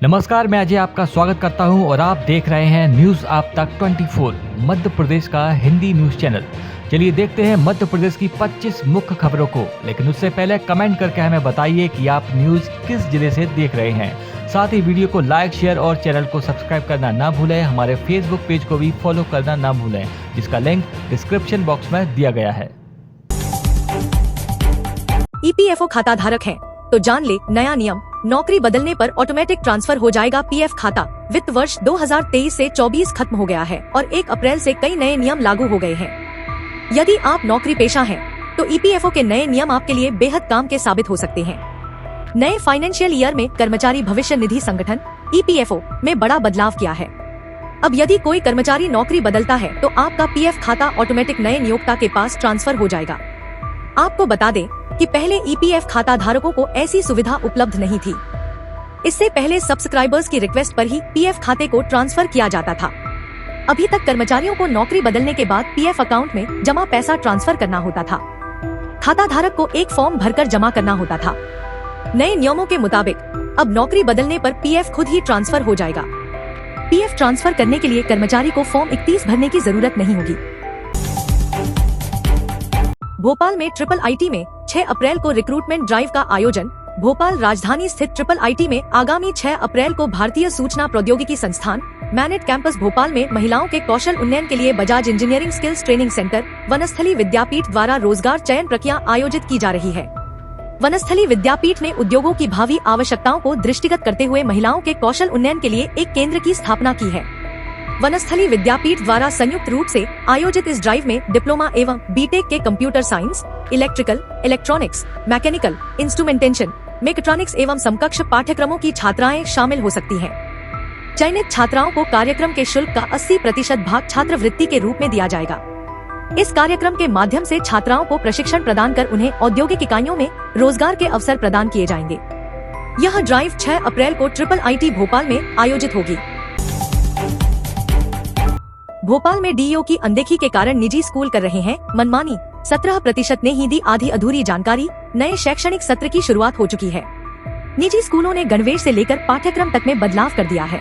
नमस्कार, मैं अजय आपका स्वागत करता हूं और आप देख रहे हैं न्यूज़ आप तक 24 मध्य प्रदेश का हिंदी न्यूज़ चैनल। चलिए देखते हैं मध्य प्रदेश की 25 मुख्य खबरों को, लेकिन उससे पहले कमेंट करके हमें बताइए कि आप न्यूज़ किस जिले से देख रहे हैं। साथ ही वीडियो को लाइक, शेयर और चैनल को सब्सक्राइब करना ना भूलें। हमारे फेसबुक पेज को भी फॉलो करना ना भूलें, जिसका लिंक डिस्क्रिप्शन बॉक्स में दिया गया है। ईपीएफओ खाता धारक है तो जान ले नया नियम। नौकरी बदलने पर ऑटोमेटिक ट्रांसफर हो जाएगा पीएफ खाता। वित्त वर्ष 2023 से 24 खत्म हो गया है और 1 अप्रैल से कई नए नियम लागू हो गए हैं। यदि आप नौकरी पेशा हैं, तो ईपीएफओ के नए नियम आपके लिए बेहद काम के साबित हो सकते हैं। नए फाइनेंशियल ईयर में कर्मचारी भविष्य निधि संगठन ईपीएफओ में बड़ा बदलाव किया है। अब यदि कोई कर्मचारी नौकरी बदलता है तो आपका पीएफ खाता ऑटोमेटिक नए नियोक्ता के पास ट्रांसफर हो जाएगा। आपको बता दें कि पहले ईपीएफ खाता धारकों को ऐसी सुविधा उपलब्ध नहीं थी। इससे पहले सब्सक्राइबर्स की रिक्वेस्ट पर ही पीएफ खाते को ट्रांसफर किया जाता था। अभी तक कर्मचारियों को नौकरी बदलने के बाद पीएफ अकाउंट में जमा पैसा ट्रांसफर करना होता था। खाता धारक को एक फॉर्म भरकर जमा करना होता था। नए नियमों के मुताबिक अब नौकरी बदलने पर पीएफ खुद ही ट्रांसफर हो जाएगा। पीएफ ट्रांसफर करने के लिए कर्मचारी को फॉर्म 31 भरने की जरूरत नहीं होगी। भोपाल में ट्रिपल आईटी में 6 अप्रैल को रिक्रूटमेंट ड्राइव का आयोजन। भोपाल राजधानी स्थित ट्रिपल आईटी में आगामी 6 अप्रैल को भारतीय सूचना प्रौद्योगिकी संस्थान मैनेट कैंपस भोपाल में महिलाओं के कौशल उन्नयन के लिए Bajaj engineering skills training centre Banasthali Vidyapith द्वारा रोजगार चयन प्रक्रिया आयोजित की जा रही है। वनस्थली विद्यापीठ ने उद्योगों की भावी आवश्यकताओं को दृष्टिगत करते हुए महिलाओं के कौशल उन्नयन के लिए एक केंद्र की स्थापना की है। वनस्थली विद्यापीठ द्वारा संयुक्त रूप से आयोजित इस ड्राइव में डिप्लोमा एवं बीटेक के computer science, electrical, electronics, mechanical, instrumentation, mechatronics एवं समकक्ष पाठ्यक्रमों की छात्राएं शामिल हो सकती हैं। चयनित छात्राओं को कार्यक्रम के शुल्क का 80% भाग छात्रवृत्ति के रूप में दिया जाएगा। इस कार्यक्रम के माध्यम से छात्राओं को प्रशिक्षण प्रदान कर उन्हें औद्योगिक इकाइयों में रोजगार के अवसर प्रदान किए जाएंगे। यह ड्राइव 6 अप्रैल को ट्रिपल आईटी भोपाल में आयोजित होगी। भोपाल में डीईओ की अनदेखी के कारण निजी स्कूल कर रहे हैं मनमानी। 17% ने ही दी आधी अधूरी जानकारी। नए शैक्षणिक सत्र की शुरुआत हो चुकी है। निजी स्कूलों ने गणवेश से लेकर पाठ्यक्रम तक में बदलाव कर दिया है।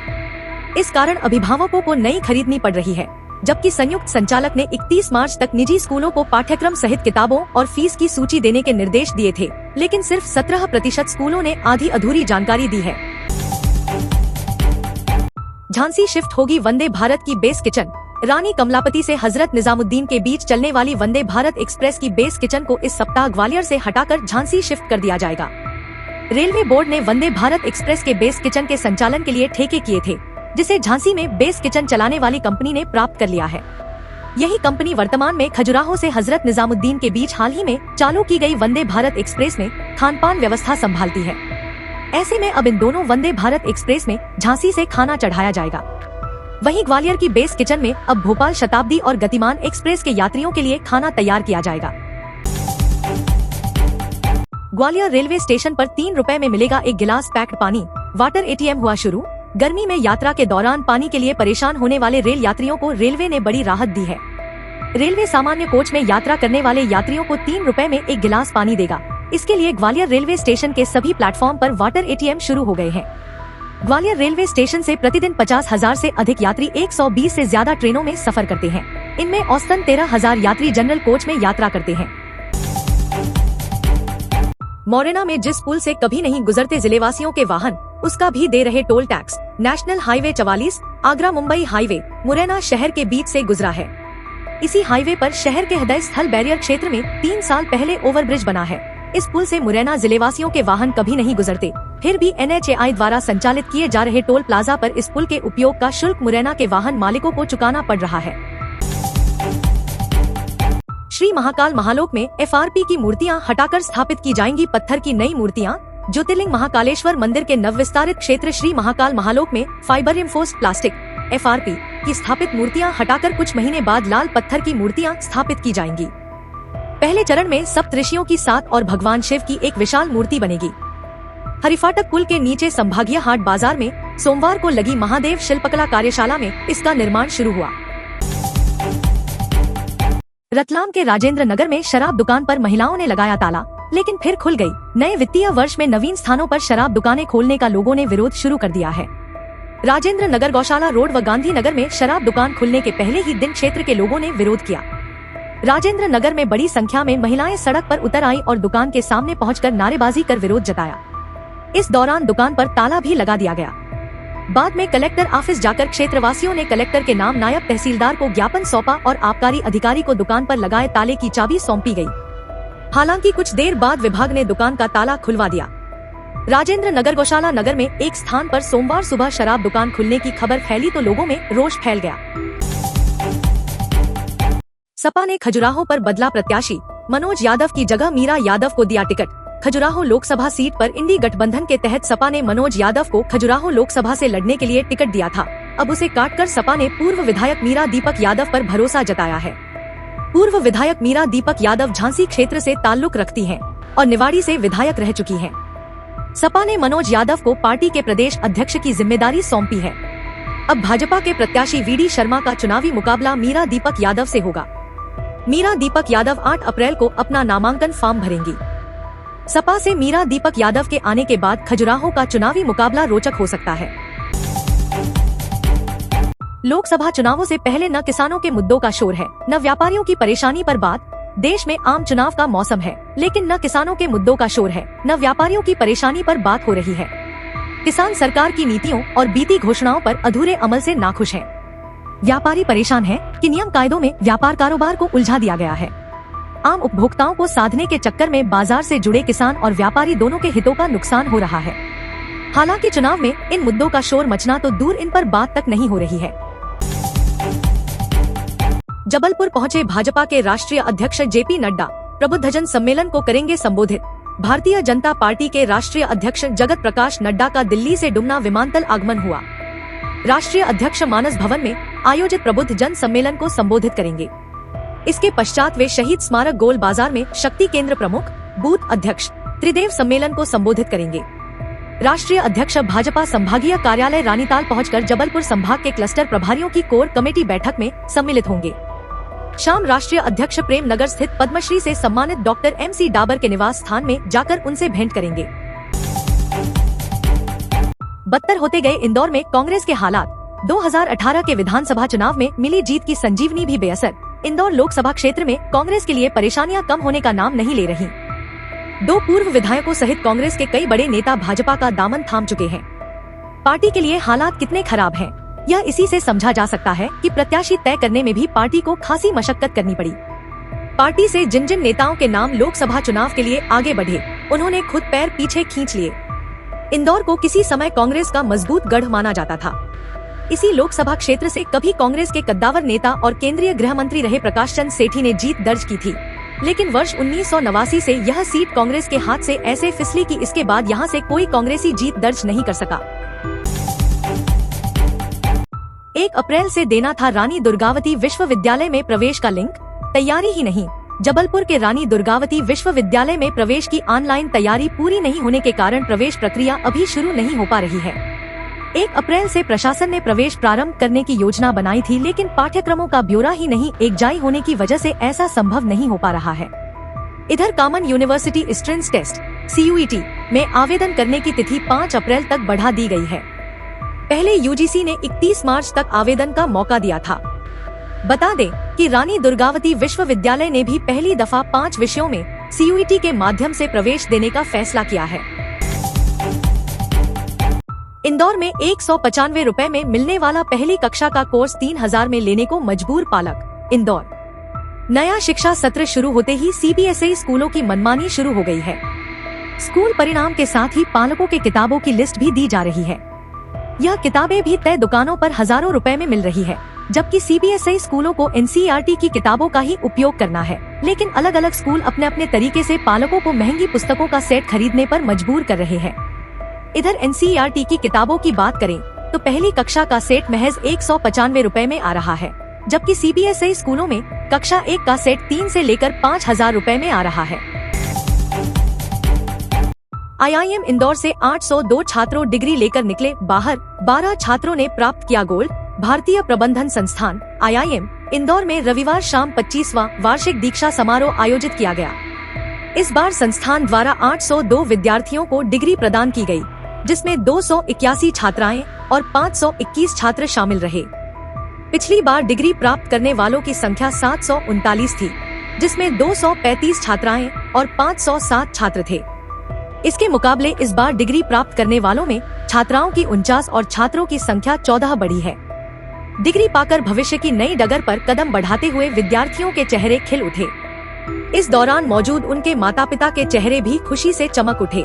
इस कारण अभिभावकों को नई खरीदनी पड़ रही है, जबकि संयुक्त संचालक ने 31 मार्च तक निजी स्कूलों को पाठ्यक्रम सहित किताबों और फीस की सूची देने के निर्देश दिए थे, लेकिन सिर्फ 17% स्कूलों ने आधी अधूरी जानकारी दी है। झांसी शिफ्ट होगी वंदे भारत की बेस किचन। रानी कमलापति से हजरत निजामुद्दीन के बीच चलने वाली वंदे भारत एक्सप्रेस की बेस किचन को इस सप्ताह ग्वालियर से हटाकर झांसी शिफ्ट कर दिया जाएगा। रेलवे बोर्ड ने वंदे भारत एक्सप्रेस के बेस किचन के संचालन के लिए ठेके किए थे, जिसे झांसी में बेस किचन चलाने वाली कंपनी ने प्राप्त कर लिया है। यही कंपनी वर्तमान में खजुराहो से हजरत निजामुद्दीन के बीच हाल ही में चालू की गई वंदे भारत एक्सप्रेस में खान पान व्यवस्था संभालती है। ऐसे में अब इन दोनों वंदे भारत एक्सप्रेस में झांसी से खाना चढ़ाया जाएगा। वहीं ग्वालियर की बेस किचन में अब भोपाल शताब्दी और गतिमान एक्सप्रेस के यात्रियों के लिए खाना तैयार किया जाएगा। ग्वालियर रेलवे स्टेशन पर 3 रुपए में मिलेगा एक गिलास पैक्ड पानी। वाटर एटीएम हुआ शुरू। गर्मी में यात्रा के दौरान पानी के लिए परेशान होने वाले रेल यात्रियों को रेलवे ने बड़ी राहत दी है। रेलवे सामान्य कोच में यात्रा करने वाले यात्रियों को 3 रुपए में एक गिलास पानी देगा। इसके लिए ग्वालियर रेलवे स्टेशन के सभी प्लेटफॉर्म पर वाटर एटीएम शुरू हो गए हैं। ग्वालियर रेलवे स्टेशन से प्रतिदिन 50,000 से अधिक यात्री 120 से ज्यादा ट्रेनों में सफर करते हैं। इनमें औसतन 13,000 यात्री जनरल कोच में यात्रा करते हैं। मोरेना में जिस पुल से कभी नहीं गुजरते जिलेवासियों के वाहन, उसका भी दे रहे toll tax. National highway 44 Agra Mumbai highway Morena शहर के बीच से गुजरा है। इसी हाईवे पर शहर के हृदय स्थल बैरियर क्षेत्र में 3 साल पहले ओवरब्रिज बना है। इस पुल से मुरैना जिलेवासियों के वाहन कभी नहीं गुजरते, फिर भी एनएचएआई द्वारा संचालित किए जा रहे टोल प्लाजा पर इस पुल के उपयोग का शुल्क मुरैना के वाहन मालिकों को चुकाना पड़ रहा है। श्री महाकाल महालोक में एफआरपी की मूर्तियां हटाकर स्थापित की जाएंगी पत्थर की नई मूर्तियां। ज्योतिर्लिंग महाकालेश्वर मंदिर के नवविस्तारित क्षेत्र श्री महाकाल महालोक में फाइबर रिइंफोर्स्ड प्लास्टिक एफआरपी की स्थापित मूर्तियां हटाकर कुछ महीने बाद लाल पत्थर की मूर्तियां स्थापित की जाएंगी। पहले चरण में सप्त ऋषियों की 7 और भगवान शिव की एक विशाल मूर्ति बनेगी। हरिफाटक पुल के नीचे संभागीय हाट बाजार में सोमवार को लगी महादेव शिल्पकला कार्यशाला में इसका निर्माण शुरू हुआ। रतलाम के राजेंद्र नगर में शराब दुकान पर महिलाओं ने लगाया ताला। लेकिन फिर खुल गई। नए वित्तीय वर्ष में नवीन स्थानों पर शराब दुकानें खोलने का लोगों ने विरोध शुरू कर दिया है। राजेंद्र नगर, गौशाला रोड व गांधीनगर में शराब दुकान खुलने के पहले ही दिन क्षेत्र के लोगों ने विरोध किया। राजेंद्र नगर में बड़ी संख्या में महिलाएं सड़क पर उतर आई और दुकान के सामने पहुंचकर नारेबाजी कर विरोध जताया। इस दौरान दुकान पर ताला भी लगा दिया गया। बाद में कलेक्टर ऑफिस जाकर क्षेत्रवासियों ने कलेक्टर के नाम नायब तहसीलदार को ज्ञापन सौंपा और आबकारी अधिकारी को दुकान पर लगाए ताले की चाबी सौंपी गई। हालांकि कुछ देर बाद विभाग ने दुकान का ताला खुलवा दिया। राजेंद्र नगर, गौशाला नगर में एक स्थान पर सोमवार सुबह शराब दुकान खुलने की खबर फैली तो लोगों में रोष फैल गया। सपा ने खजुराहो पर बदला प्रत्याशी, मनोज यादव की जगह मीरा यादव को दिया टिकट। खजुराहो लोकसभा सीट पर इंडी गठबंधन के तहत सपा ने मनोज यादव को खजुराहो लोकसभा से लड़ने के लिए टिकट दिया था। अब उसे काटकर सपा ने पूर्व विधायक मीरा दीपक यादव पर भरोसा जताया है। पूर्व विधायक मीरा दीपक यादव झांसी क्षेत्र से ताल्लुक रखती हैं और निवाड़ी से विधायक रह चुकी हैं। सपा ने मनोज यादव को पार्टी के प्रदेश अध्यक्ष की जिम्मेदारी सौंपी है। अब भाजपा के प्रत्याशी वीडी शर्मा का चुनावी मुकाबला मीरा दीपक यादव से होगा। मीरा दीपक यादव 8 अप्रैल को अपना नामांकन फॉर्म भरेंगी। सपा से मीरा दीपक यादव के आने के बाद खजुराहो का चुनावी मुकाबला रोचक हो सकता है। लोकसभा चुनावों से पहले न किसानों के मुद्दों का शोर है, न व्यापारियों की परेशानी पर बात। देश में आम चुनाव का मौसम है, लेकिन न किसानों के मुद्दों का शोर है, न व्यापारियों की परेशानी पर बात हो रही है। किसान सरकार की नीतियों और बीती घोषणाओं पर अधूरे अमल से नाखुश हैं। व्यापारी परेशान हैं कि नियम कायदों में व्यापार कारोबार को उलझा दिया गया है। आम उपभोक्ताओं को साधने के चक्कर में बाजार से जुड़े किसान और व्यापारी दोनों के हितों का नुकसान हो रहा है। हालांकि चुनाव में इन मुद्दों का शोर मचना तो दूर, इन पर बात तक नहीं हो रही है। जबलपुर पहुंचे भाजपा के राष्ट्रीय अध्यक्ष जेपी नड्डा, प्रबुद्धजन सम्मेलन को करेंगे संबोधित। भारतीय जनता पार्टी के राष्ट्रीय अध्यक्ष जगत प्रकाश नड्डा का दिल्ली से डुमना विमानतल आगमन हुआ। राष्ट्रीय अध्यक्ष मानस भवन में आयोजित प्रबुद्ध जन सम्मेलन को संबोधित करेंगे। इसके पश्चात वे शहीद स्मारक गोल बाजार में शक्ति केंद्र प्रमुख, बूथ अध्यक्ष, त्रिदेव सम्मेलन को संबोधित करेंगे। राष्ट्रीय अध्यक्ष भाजपा संभागीय कार्यालय रानीताल पहुंचकर जबलपुर संभाग के क्लस्टर प्रभारियों की कोर कमेटी बैठक में सम्मिलित होंगे। शाम राष्ट्रीय अध्यक्ष प्रेम नगर स्थित पद्मश्री से सम्मानित डॉक्टर MC डाबर के निवास स्थान में जाकर उनसे भेंट करेंगे। बदतर होते गए इंदौर में कांग्रेस के हालात। 2018 के विधानसभा चुनाव में मिली जीत की संजीवनी भी बेअसर। इंदौर लोकसभा क्षेत्र में कांग्रेस के लिए परेशानियां कम होने का नाम नहीं ले रही। 2 पूर्व विधायकों सहित कांग्रेस के कई बड़े नेता भाजपा का दामन थाम चुके हैं। पार्टी के लिए हालात कितने खराब हैं, यह इसी से समझा जा सकता है कि प्रत्याशी तय करने में भी पार्टी को खासी मशक्कत करनी पड़ी। पार्टी से जिन जिन नेताओं के नाम लोकसभा चुनाव के लिए आगे बढ़े, उन्होंने खुद पैर पीछे खींच लिए। इंदौर को किसी समय कांग्रेस का मजबूत गढ़ माना जाता था। इसी लोकसभा क्षेत्र से कभी कांग्रेस के कद्दावर नेता और केंद्रीय गृह मंत्री रहे प्रकाश चंद सेठी ने जीत दर्ज की थी, लेकिन वर्ष 1989 से यह सीट कांग्रेस के हाथ से ऐसे फिसली कि इसके बाद यहां से कोई कांग्रेसी जीत दर्ज नहीं कर सका। 1 अप्रैल से देना था रानी दुर्गावती विश्वविद्यालय में प्रवेश का लिंक, तैयारी ही नहीं। जबलपुर के रानी दुर्गावती विश्वविद्यालय में प्रवेश की ऑनलाइन तैयारी पूरी नहीं होने के कारण प्रवेश प्रक्रिया अभी शुरू नहीं हो पा रही है। 1 अप्रैल से प्रशासन ने प्रवेश प्रारंभ करने की योजना बनाई थी, लेकिन पाठ्यक्रमों का ब्यौरा ही नहीं एकजाई होने की वजह से ऐसा संभव नहीं हो पा रहा है। इधर common university entrance test CUET में आवेदन करने की तिथि 5 अप्रैल तक बढ़ा दी गई है। पहले UGC ने 31 मार्च तक आवेदन का मौका दिया था। बता दें कि रानी दुर्गावती विश्वविद्यालय ने भी पहली दफा 5 विषयों में CUET के माध्यम से प्रवेश देने का फैसला किया है। इंदौर में 195 रुपए में मिलने वाला पहली कक्षा का कोर्स 3000 में लेने को मजबूर पालक। इंदौर नया शिक्षा सत्र शुरू होते ही CBSE स्कूलों की मनमानी शुरू हो गई है। स्कूल परिणाम के साथ ही पालकों के किताबों की लिस्ट भी दी जा रही है। यह किताबें भी तय दुकानों पर हजारों रुपए में मिल रही है, जबकि CBSE स्कूलों को NCERT की किताबों का ही उपयोग करना है। लेकिन अलग अलग स्कूल अपने अपने तरीके से पालकों को महंगी पुस्तकों का सेट खरीदने पर मजबूर कर रहे हैं। इधर NCERT की किताबों की बात करें तो पहली कक्षा का सेट महज 195 रुपए में आ रहा है, जबकि CBSE स्कूलों में कक्षा 1 का सेट 3 से लेकर 5000 रुपए में आ रहा है। IIM इंदौर से 802 छात्रों डिग्री लेकर निकले बाहर, 12 छात्रों ने प्राप्त किया गोल्ड। भारतीय प्रबंधन संस्थान IIM इंदौर में रविवार शाम 25वां वार्षिक दीक्षा समारोह आयोजित किया गया। इस बार संस्थान द्वारा 802 विद्यार्थियों को डिग्री प्रदान की गई, जिसमें 281 छात्राएं और 521 छात्र शामिल रहे। पिछली बार डिग्री प्राप्त करने वालों की संख्या 739 थी, जिसमें 235 छात्राएं और 507 छात्र थे। इसके मुकाबले इस बार डिग्री प्राप्त करने वालों में छात्राओं की 49 और छात्रों की संख्या 14 बढ़ी है। डिग्री पाकर भविष्य की नई डगर पर कदम बढ़ाते हुए विद्यार्थियों के चेहरे खिल उठे। इस दौरान मौजूद उनके माता पिता के चेहरे भी खुशी से चमक उठे।